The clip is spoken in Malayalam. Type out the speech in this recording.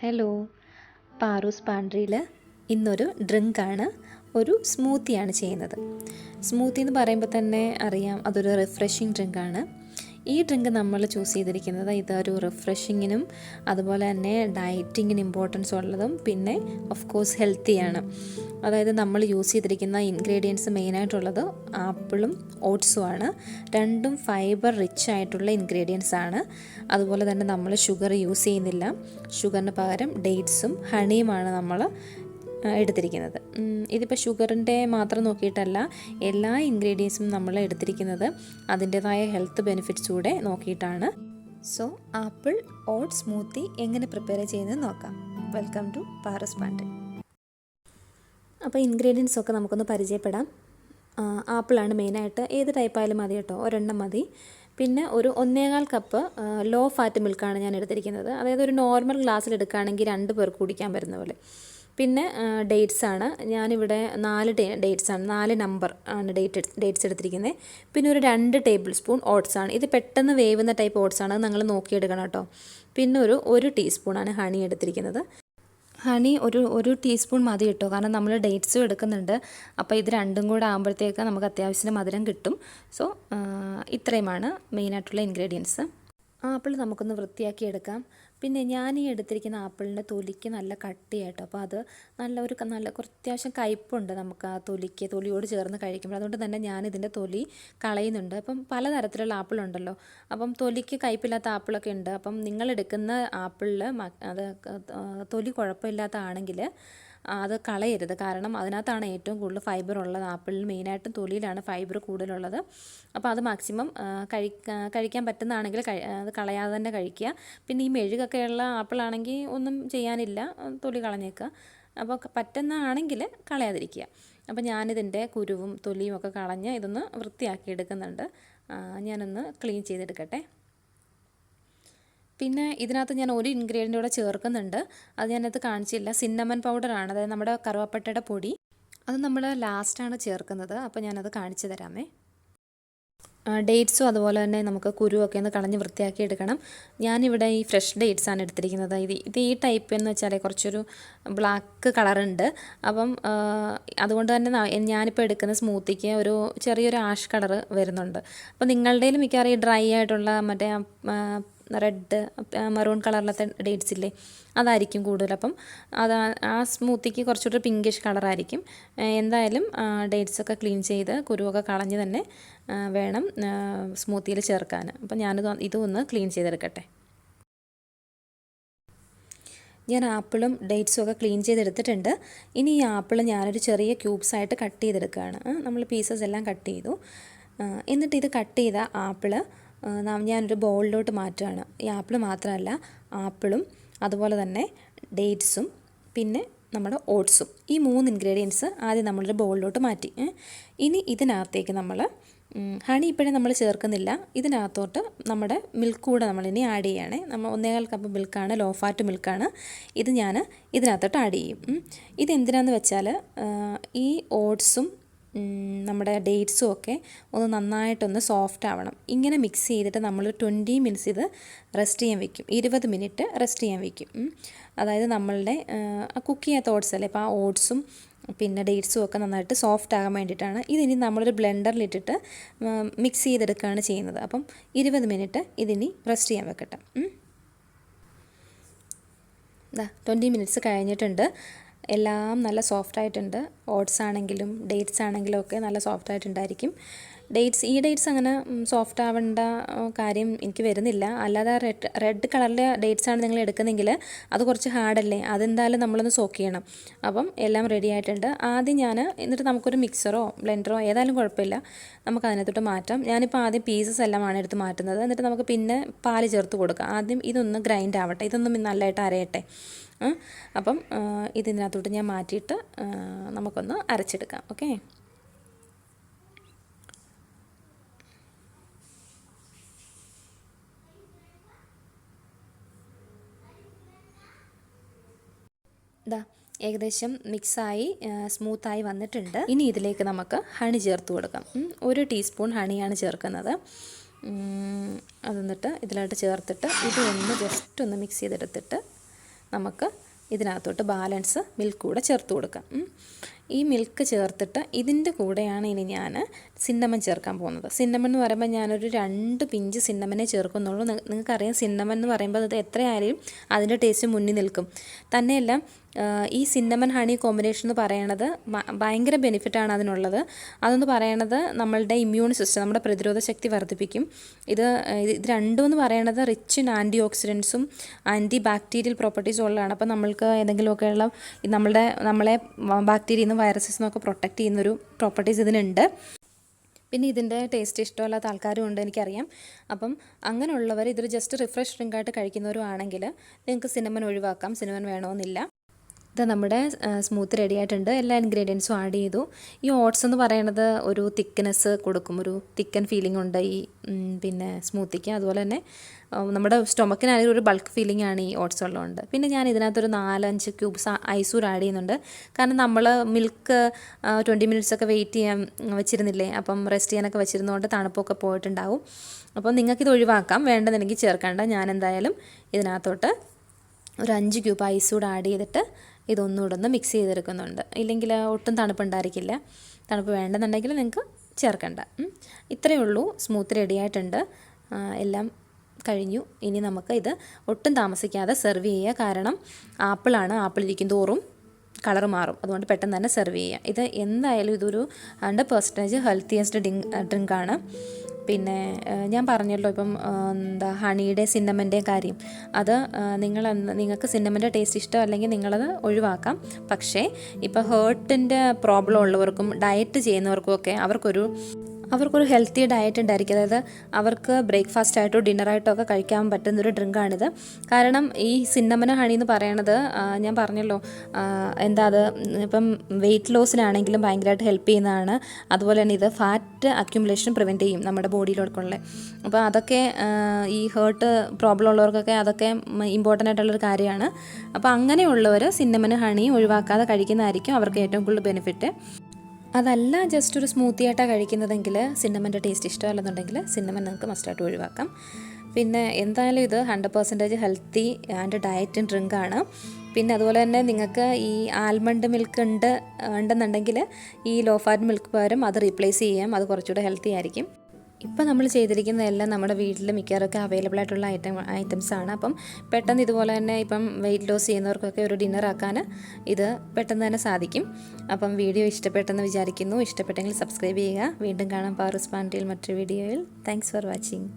ഹലോ, പാറൂസ് പാൻട്രിയിൽ ഇന്നൊരു ഡ്രിങ്കാണ്, ഒരു സ്മൂത്തിയാണ് ചെയ്യുന്നത്. സ്മൂത്തി എന്ന് പറയുമ്പോൾ തന്നെ അറിയാം, അതൊരു റിഫ്രഷിങ് ഡ്രിങ്കാണ്. ഈ ഡ്രിങ്ക് നമ്മൾ ചൂസ് ചെയ്തിരിക്കുന്നത് ഇതൊരു റിഫ്രഷിങ്ങിനും അതുപോലെ തന്നെ ഡയറ്റിങ്ങിന് ഇമ്പോർട്ടൻസ് ഉള്ളതും പിന്നെ ഓഫ് കോഴ്സ് ഹെൽത്തിയാണ്. അതായത് നമ്മൾ യൂസ് ചെയ്തിരിക്കുന്ന ഇൻഗ്രീഡിയൻസ് മെയിനായിട്ടുള്ളത് ആപ്പിളും ഓട്സും ആണ്. രണ്ടും ഫൈബർ റിച്ച് ആയിട്ടുള്ള ഇൻഗ്രീഡിയൻസ് ആണ്. അതുപോലെ തന്നെ നമ്മൾ ഷുഗർ യൂസ് ചെയ്യുന്നില്ല. ഷുഗറിന് പകരം ഡേറ്റ്സും ഹണിയുമാണ് നമ്മൾ എടുത്തിരിക്കുന്നത്. ഇതിപ്പോൾ ഷുഗറിൻ്റെ മാത്രം നോക്കിയിട്ടല്ല, എല്ലാ ഇൻഗ്രീഡിയൻസും നമ്മൾ എടുത്തിരിക്കുന്നത് അതിൻ്റേതായ ഹെൽത്ത് ബെനിഫിറ്റ്സ് കൂടെ നോക്കിയിട്ടാണ്. സോ ആപ്പിൾ ഓട്സ് സ്മൂത്തി എങ്ങനെ പ്രിപ്പയർ ചെയ്യുന്നത് നോക്കാം. Welcome to Paru's pantry. അപ്പോൾ ഇൻഗ്രീഡിയൻസ് ഒക്കെ നമുക്കൊന്ന് പരിചയപ്പെടാം. ആപ്പിളാണ് മെയിനായിട്ട്, ഏത് ടൈപ്പായാലും മതി കേട്ടോ, ഒരെണ്ണം മതി. പിന്നെ ഒരു 1.25 കപ്പ് ലോ ഫാറ്റ് മിൽക്കാണ് ഞാൻ എടുത്തിരിക്കുന്നത്. അതായത് ഒരു നോർമൽ ഗ്ലാസ്സിൽ എടുക്കുകയാണെങ്കിൽ 2 പേർക്ക് കുടിക്കാൻ പറ്റുന്ന പോലെ. പിന്നെ ഡേറ്റ്സ് ആണ്, ഞാനിവിടെ 4 ഡേറ്റ്സ് ആണ്, 4 നമ്പർ ആണ് ഡേറ്റ്സ് എടുത്തിരിക്കുന്നത്. പിന്നെ ഒരു 2 ടേബിൾ സ്പൂൺ ഓട്സ് ആണ്. ഇത് പെട്ടെന്ന് വേവുന്ന ടൈപ്പ് ഓട്സ് ആണ്, നിങ്ങൾ നോക്കിയെടുക്കണം കേട്ടോ. പിന്നെ ഒരു ടീസ്പൂണാണ് ഹണി എടുത്തിരിക്കുന്നത്. ഹണി ഒരു ടീസ്പൂൺ മതി കേട്ടോ, കാരണം നമ്മൾ ഡേറ്റ്സും എടുക്കുന്നുണ്ട്. അപ്പോൾ ഇത് രണ്ടും കൂടെ ആകുമ്പോഴത്തേക്ക് നമുക്ക് അത്യാവശ്യത്തിന് മധുരം കിട്ടും. സോ ഇത്രയുമാണ് മെയിനായിട്ടുള്ള ഇൻഗ്രീഡിയൻസ്. ആപ്പിൾ നമുക്കൊന്ന് വൃത്തിയാക്കി എടുക്കാം. പിന്നെ ഞാൻ ഈ എടുത്തിരിക്കുന്ന ആപ്പിളിൻ്റെ തൊലിക്ക് നല്ല കട്ടിയായിട്ടോ, അപ്പോൾ അത് നല്ല അത്യാവശ്യം കയ്പ്പുണ്ട് നമുക്ക് ആ തൊലിയോട് ചേർന്ന് കഴിക്കുമ്പോൾ. അതുകൊണ്ട് തന്നെ ഞാനിതിൻ്റെ തൊലി കളയുന്നുണ്ട്. അപ്പം പലതരത്തിലുള്ള ആപ്പിളുണ്ടല്ലോ, അപ്പം തൊലിക്ക് കയ്പ്പില്ലാത്ത ആപ്പിളൊക്കെ ഉണ്ട്. അപ്പം നിങ്ങളെടുക്കുന്ന ആപ്പിളിൽ അത് തൊലി കുഴപ്പമില്ലാത്ത ആണെങ്കിൽ അത് കളയരുത്, കാരണം അതിനകത്താണ് ഏറ്റവും കൂടുതൽ ഫൈബർ ഉള്ളത്. ആപ്പിളിൽ മെയിനായിട്ടും തൊലിയിലാണ് ഫൈബർ കൂടുതലുള്ളത്. അപ്പോൾ അത് മാക്സിമം കഴിക്കാൻ പറ്റുന്നതാണെങ്കിൽ അത് കളയാതെ തന്നെ കഴിക്കുക. പിന്നെ ഈ മെഴുകൊക്കെയുള്ള ആപ്പിളാണെങ്കിൽ ഒന്നും ചെയ്യാനില്ല, തൊലി കളഞ്ഞേക്കുക. അപ്പോൾ പറ്റുന്നതാണെങ്കിൽ കളയാതിരിക്കുക. അപ്പോൾ ഞാനിതിൻ്റെ കുരുവും തൊലിയും ഒക്കെ കളഞ്ഞ് ഇതൊന്ന് വൃത്തിയാക്കി എടുക്കുന്നുണ്ട്. ഞാനൊന്ന് ക്ലീൻ ചെയ്തെടുക്കട്ടെ. പിന്നെ ഇതിനകത്ത് ഞാൻ ഒരു ഇൻഗ്രീഡിയൻ്റ് കൂടെ ചേർക്കുന്നുണ്ട്, അത് ഞാനത് കാണിച്ചില്ല. സിന്നമൺ പൗഡറാണ്, അതായത് നമ്മുടെ കറുവപ്പട്ടയുടെ പൊടി. അത് നമ്മൾ ലാസ്റ്റാണ് ചേർക്കുന്നത്. അപ്പോൾ ഞാനത് കാണിച്ചു തരാമേ. ഡേറ്റ്സും അതുപോലെ തന്നെ നമുക്ക് കുരുവൊക്കെ ഒന്ന് കളഞ്ഞ് വൃത്തിയാക്കി എടുക്കണം. ഞാനിവിടെ ഈ ഫ്രഷ് ഡേറ്റ്സാണ് എടുത്തിരിക്കുന്നത്. ഇത് ഈ ടൈപ്പ് എന്ന് വെച്ചാൽ കുറച്ചൊരു ബ്ലാക്ക് കളറുണ്ട്. അപ്പം അതുകൊണ്ട് തന്നെ ഞാനിപ്പോൾ എടുക്കുന്ന സ്മൂത്തിക്ക് ഒരു ചെറിയൊരു ആഷ് കളറ് വരുന്നുണ്ട്. അപ്പോൾ നിങ്ങളുടേലും മിക്കവാറും ഈ ഡ്രൈ ആയിട്ടുള്ള മറ്റേ റെഡ് മെറൂൺ കളറിലത്തെ ഡേറ്റ്സ് ഇല്ലേ, അതായിരിക്കും കൂടുതൽ. അപ്പം ആ സ്മൂത്തിക്ക് കുറച്ചുകൂടി പിങ്കിഷ് കളറായിരിക്കും. എന്തായാലും ഡേറ്റ്സൊക്കെ ക്ലീൻ ചെയ്ത് കുരുവൊക്കെ കളഞ്ഞ് തന്നെ വേണം സ്മൂത്തിയിൽ ചേർക്കാൻ. അപ്പം ഇതൊന്ന് ക്ലീൻ ചെയ്തെടുക്കട്ടെ. ഞാൻ ആപ്പിളും ഡേറ്റ്സും ഒക്കെ ക്ലീൻ ചെയ്തെടുത്തിട്ടുണ്ട്. ഇനി ഈ ആപ്പിൾ ഞാനൊരു ചെറിയ ക്യൂബ്സായിട്ട് കട്ട് ചെയ്തെടുക്കുകയാണ്. നമ്മൾ പീസസ് എല്ലാം കട്ട് ചെയ്തു. എന്നിട്ട് ഇത് കട്ട് ചെയ്ത ആപ്പിള് ഞാനൊരു ബൗളിലോട്ട് മാറ്റുകയാണ്. ഈ ആപ്പിൾ മാത്രമല്ല, ആപ്പിളും അതുപോലെ തന്നെ ഡേറ്റ്സും പിന്നെ നമ്മുടെ ഓട്സും, ഈ 3 ഇൻഗ്രീഡിയൻസ് ആദ്യം നമ്മളൊരു ബൗളിലോട്ട് മാറ്റി. ഇനി ഇതിനകത്തേക്ക് നമ്മൾ ഹണി ഇപ്പോഴും നമ്മൾ ചേർക്കുന്നില്ല. ഇതിനകത്തോട്ട് നമ്മുടെ മിൽക്ക് കൂടെ നമ്മളിനി ആഡ് ചെയ്യുകയാണേ. നമ്മൾ 1.25 കപ്പ് മിൽക്കാണ്, ലോ ഫാറ്റ് മിൽക്കാണ്. ഇത് ഞാൻ ഇതിനകത്തോട്ട് ആഡ് ചെയ്യും. ഇതെന്തിനാന്ന് വെച്ചാൽ ഈ ഓട്സും നമ്മുടെ ഡേറ്റ്സും ഒക്കെ ഒന്ന് നന്നായിട്ടൊന്ന് സോഫ്റ്റ് ആവണം. ഇങ്ങനെ മിക്സ് ചെയ്തിട്ട് നമ്മൾ 20 മിനിറ്റ്സ് ഇത് റെസ്റ്റ് ചെയ്യാൻ വെക്കും. 20 മിനിറ്റ് റെസ്റ്റ് ചെയ്യാൻ വെക്കും. അതായത് നമ്മളുടെ കുക്ക് ചെയ്യാത്ത ഓട്സ് അല്ലേ, അപ്പോൾ ആ ഓട്സും പിന്നെ ഡേറ്റ്സും ഒക്കെ നന്നായിട്ട് സോഫ്റ്റ് ആകാൻ വേണ്ടിയിട്ടാണ്. ഇതിനി നമ്മളൊരു ബ്ലെൻഡറിലിട്ടിട്ട് മിക്സ് ചെയ്തെടുക്കുകയാണ് ചെയ്യുന്നത്. അപ്പം 20 മിനിറ്റ് ഇതിനി റെസ്റ്റ് ചെയ്യാൻ വെക്കട്ടെ. 20 മിനിറ്റ്സ് കഴിഞ്ഞിട്ടുണ്ട്. എല്ലാം നല്ല സോഫ്റ്റായിട്ടുണ്ട്. ഓട്സ് ആണെങ്കിലും ഡേറ്റ്സ് ആണെങ്കിലും ഒക്കെ നല്ല സോഫ്റ്റായിട്ടുണ്ടായിരിക്കും. ഈ ഡേറ്റ്സ് അങ്ങനെ സോഫ്റ്റ് ആവേണ്ട കാര്യം എനിക്ക് വരുന്നില്ല. അല്ലാതെ റെഡ് കളറിലെ ഡേറ്റ്സ് ആണ് നിങ്ങൾ എടുക്കുന്നതെങ്കിൽ അത് കുറച്ച് ഹാർഡല്ലേ, അതെന്തായാലും നമ്മളൊന്ന് സോക്ക് ചെയ്യണം. അപ്പം എല്ലാം റെഡി ആയിട്ടുണ്ട്. ആദ്യം എന്നിട്ട് നമുക്കൊരു മിക്സറോ ബ്ലെൻഡറോ ഏതായാലും കുഴപ്പമില്ല, നമുക്ക് അതിനകത്തോട്ട് മാറ്റാം. ഞാനിപ്പോൾ ആദ്യം പീസസ് എല്ലാമാണ് എടുത്ത് മാറ്റുന്നത്. എന്നിട്ട് നമുക്ക് പിന്നെ പാല് ചേർത്ത് കൊടുക്കാം. ആദ്യം ഇതൊന്ന് ഗ്രൈൻഡ് ആവട്ടെ, ഇതൊന്നും നല്ലതായിട്ട് അരയട്ടെ. അപ്പം ഇതിനകത്തോട്ട് ഞാൻ മാറ്റിയിട്ട് നമുക്കൊന്ന് അരച്ചെടുക്കാം. ഓക്കെ, ഏകദേശം മിക്സായി സ്മൂത്തായി വന്നിട്ടുണ്ട്. ഇനി ഇതിലേക്ക് നമുക്ക് ഹണി ചേർത്ത് കൊടുക്കാം. 1 ടീസ്പൂൺ ഹണിയാണ് ചേർക്കുന്നത്. അത് എന്നിട്ട് ഇതിലോട്ട് ചേർത്തിട്ട് ഇതൊന്ന് ജസ്റ്റ് ഒന്ന് മിക്സ് ചെയ്തെടുത്തിട്ട് നമുക്ക് ഇതിനകത്തോട്ട് ബാലൻസ് മിൽക്ക് കൂടെ ചേർത്ത് കൊടുക്കാം. ഈ മിൽക്ക് ചേർത്തിട്ട് ഇതിൻ്റെ കൂടെയാണ് ഇനി ഞാൻ സിന്നമൺ ചേർക്കാൻ പോകുന്നത്. സിന്നമൺ എന്ന് പറയുമ്പോൾ ഞാനൊരു 2 പിഞ്ച് സിന്നമനെ ചേർക്കുന്നുള്ളൂ. നിങ്ങൾക്കറിയാം സിന്നമൺ എന്ന് പറയുമ്പോൾ അത് എത്രയായാലും അതിൻ്റെ ടേസ്റ്റ് മുന്നിൽ നിൽക്കും. തന്നെയല്ല ഈ സിന്നമൺ ഹണി കോമ്പിനേഷൻ എന്ന് പറയണത് ഭയങ്കര ബെനിഫിറ്റാണ് അതിനുള്ളത്. അതെന്ന് പറയണത് നമ്മളുടെ ഇമ്മ്യൂൺ സിസ്റ്റം, നമ്മുടെ പ്രതിരോധ ശക്തി വർദ്ധിപ്പിക്കും. ഇത് രണ്ടും എന്ന് പറയണത് റിച്ച് ഇൻ ആൻറ്റി ഓക്സിഡൻസും ആൻറ്റി ബാക്ടീരിയൽ പ്രോപ്പർട്ടീസും ഉള്ളതാണ്. അപ്പോൾ നമ്മൾക്ക് ഏതെങ്കിലുമൊക്കെയുള്ള നമ്മളെ ബാക്ടീരിയയിൽ നിന്നും വൈറസസ് നിന്നൊക്കെ പ്രൊട്ടക്റ്റ് ചെയ്യുന്നൊരു പ്രോപ്പർട്ടീസ് ഇതിനുണ്ട്. പിന്നെ ഇതിൻ്റെ ടേസ്റ്റ് ഇഷ്ടമല്ലാത്ത ആൾക്കാരും ഉണ്ട്, എനിക്കറിയാം. അപ്പം അങ്ങനെയുള്ളവർ ഇതൊരു ജസ്റ്റ് റിഫ്രഷ് ഡ്രിങ്കായിട്ട് കഴിക്കുന്നവരും ആണെങ്കിൽ നിങ്ങൾക്ക് സിന്നമൺ ഒഴിവാക്കാം, സിന്നമൺ വേണമെന്നില്ല. ഇത് നമ്മുടെ സ്മൂത്ത് റെഡി ആയിട്ടുണ്ട്. എല്ലാ ഇൻഗ്രീഡിയൻസും ആഡ് ചെയ്തു. ഈ ഓട്സ് എന്ന് പറയുന്നത് ഒരു തിക്നെസ് കൊടുക്കും, ഒരു തിക്കൻ ഫീലിംഗ് ഉണ്ട് ഈ പിന്നെ സ്മൂത്തിക്ക്. അതുപോലെ തന്നെ നമ്മുടെ സ്റ്റൊമക്കിനാണെങ്കിൽ ഒരു ബൾക്ക് ഫീലിംഗ് ആണ് ഈ ഓട്സ് ഉള്ളതുകൊണ്ട്. പിന്നെ ഞാൻ ഇതിനകത്തൊരു 4-5 ക്യൂബ്സ് ഐസൂർ ആഡ് ചെയ്യുന്നുണ്ട്. കാരണം നമ്മൾ മിൽക്ക് 20 മിനിറ്റ്സ് ഒക്കെ വെയിറ്റ് ചെയ്യാൻ വെച്ചിരുന്നില്ലേ, അപ്പം റെസ്റ്റ് ചെയ്യാനൊക്കെ വെച്ചിരുന്നതുകൊണ്ട് തണുപ്പൊക്കെ പോയിട്ടുണ്ടാവും. അപ്പോൾ നിങ്ങൾക്കിത് ഒഴിവാക്കാം, വേണ്ടെന്നുണ്ടെങ്കിൽ ചേർക്കേണ്ട. ഞാൻ എന്തായാലും ഇതിനകത്തോട്ട് ഒരു 5 ക്യൂബ് ഐസൂർ ആഡ് ചെയ്തിട്ട് ഇതൊന്നുകൂടെ ഒന്ന് മിക്സ് ചെയ്തെടുക്കുന്നുണ്ട്. ഇല്ലെങ്കിൽ ഒട്ടും തണുപ്പുണ്ടായിരിക്കില്ല. തണുപ്പ് വേണ്ടെന്നുണ്ടെങ്കിൽ നിങ്ങൾക്ക് ചേർക്കണ്ട. ഇത്രയേ ഉള്ളൂ. സ്മൂത്ത് റെഡി ആയിട്ടുണ്ട്. എല്ലാം കഴിഞ്ഞു. ഇനി നമുക്ക് ഇത് ഒട്ടും താമസിക്കാതെ സെർവ് ചെയ്യുക. കാരണം ആപ്പിളാണ്, ആപ്പിൾ ഇരിക്കും തോറും കളർ മാറും. അതുകൊണ്ട് പെട്ടെന്ന് തന്നെ സെർവ് ചെയ്യുക. ഇത് എന്തായാലും ഇതൊരു 100% ഹെൽത്തിയസ്റ്റ് ഡ്രിങ്കാണ്. പിന്നെ ഞാൻ പറഞ്ഞല്ലോ ഇപ്പം ഹണിയുടെ സിന്നമൻ്റെ കാര്യം, അത് നിങ്ങൾക്ക് സിന്നമൻ്റെ ടേസ്റ്റ് ഇഷ്ടം അല്ലെങ്കിൽ നിങ്ങളത് ഒഴിവാക്കാം. പക്ഷേ ഇപ്പോൾ ഹേർട്ടിൻ്റെ പ്രോബ്ലം ഉള്ളവർക്കും ഡയറ്റ് ചെയ്യുന്നവർക്കും ഒക്കെ അവർക്കൊരു ഹെൽത്തി ഡയറ്റ് ഉണ്ടായിരിക്കും. അതായത് അവർക്ക് ബ്രേക്ക്ഫാസ്റ്റ് ആയിട്ടോ ഡിന്നറായിട്ടോ ഒക്കെ കഴിക്കാൻ പറ്റുന്നൊരു ഡ്രിങ്കാണിത്. കാരണം ഈ സിന്നമൺ ഹണി എന്ന് പറയണത് ഞാൻ പറഞ്ഞല്ലോ അത് ഇപ്പം വെയിറ്റ് ലോസിനാണെങ്കിലും ഭയങ്കരമായിട്ട് ഹെൽപ്പ് ചെയ്യുന്നതാണ്. അതുപോലെ തന്നെ ഇത് ഫാറ്റ് അക്യുമുലേഷൻ പ്രിവെൻറ്റ് ചെയ്യും നമ്മുടെ ബോഡിയിലൊക്കെയുള്ള. അപ്പോൾ അതൊക്കെ ഈ ഹേർട്ട് പ്രോബ്ലം ഉള്ളവർക്കൊക്കെ അതൊക്കെ ഇമ്പോർട്ടൻ്റ് ആയിട്ടുള്ളൊരു കാര്യമാണ്. അപ്പോൾ അങ്ങനെയുള്ളവർ സിന്നമൺ ഹണി ഒഴിവാക്കാതെ കഴിക്കുന്നതായിരിക്കും അവർക്ക് ഏറ്റവും കൂടുതൽ ബെനിഫിറ്റ്. അതല്ല ജസ്റ്റ് ഒരു സ്മൂത്തി ആയിട്ടാണ് കഴിക്കുന്നതെങ്കിൽ സിന്നമൻ്റെ ടേസ്റ്റ് ഇഷ്ടമല്ലെന്നുണ്ടെങ്കിൽ സിന്നമൺ നിങ്ങൾക്ക് മസ്റ്റായിട്ട് ഒഴിവാക്കാം. പിന്നെ എന്തായാലും ഇത് 100% ഹെൽത്തി ആൻഡ് ഡയറ്റ് ഡ്രിങ്കാണ്. പിന്നെ അതുപോലെ തന്നെ നിങ്ങൾക്ക് ഈ ആൽമണ്ട് മിൽക്ക് ഉണ്ടെന്നുണ്ടെങ്കിൽ ഈ ലോ ഫാറ്റ് മിൽക്ക് പകരം അത് റീപ്ലേസ് ചെയ്യാം. അത് കുറച്ചുകൂടെ ഹെൽത്തി ആയിരിക്കും. ഇപ്പം നമ്മൾ ചെയ്തിരിക്കുന്നതെല്ലാം നമ്മുടെ വീട്ടിൽ മിക്കവാറൊക്കെ അവൈലബിൾ ആയിട്ടുള്ള ഐറ്റംസാണ്. അപ്പം പെട്ടെന്ന് ഇതുപോലെ തന്നെ ഇപ്പം വെയിറ്റ് ലോസ് ചെയ്യുന്നവർക്കൊക്കെ ഒരു ഡിന്നറാക്കാൻ ഇത് പെട്ടെന്ന് തന്നെ സാധിക്കും. അപ്പം വീഡിയോ ഇഷ്ടപ്പെട്ടെന്ന് വിചാരിക്കുന്നു. ഇഷ്ടപ്പെട്ടെങ്കിൽ സബ്സ്ക്രൈബ് ചെയ്യുക. വീണ്ടും കാണാം പവർ സ്പാൻഡിൽ മറ്റൊരു വീഡിയോയിൽ. Thanks for watching.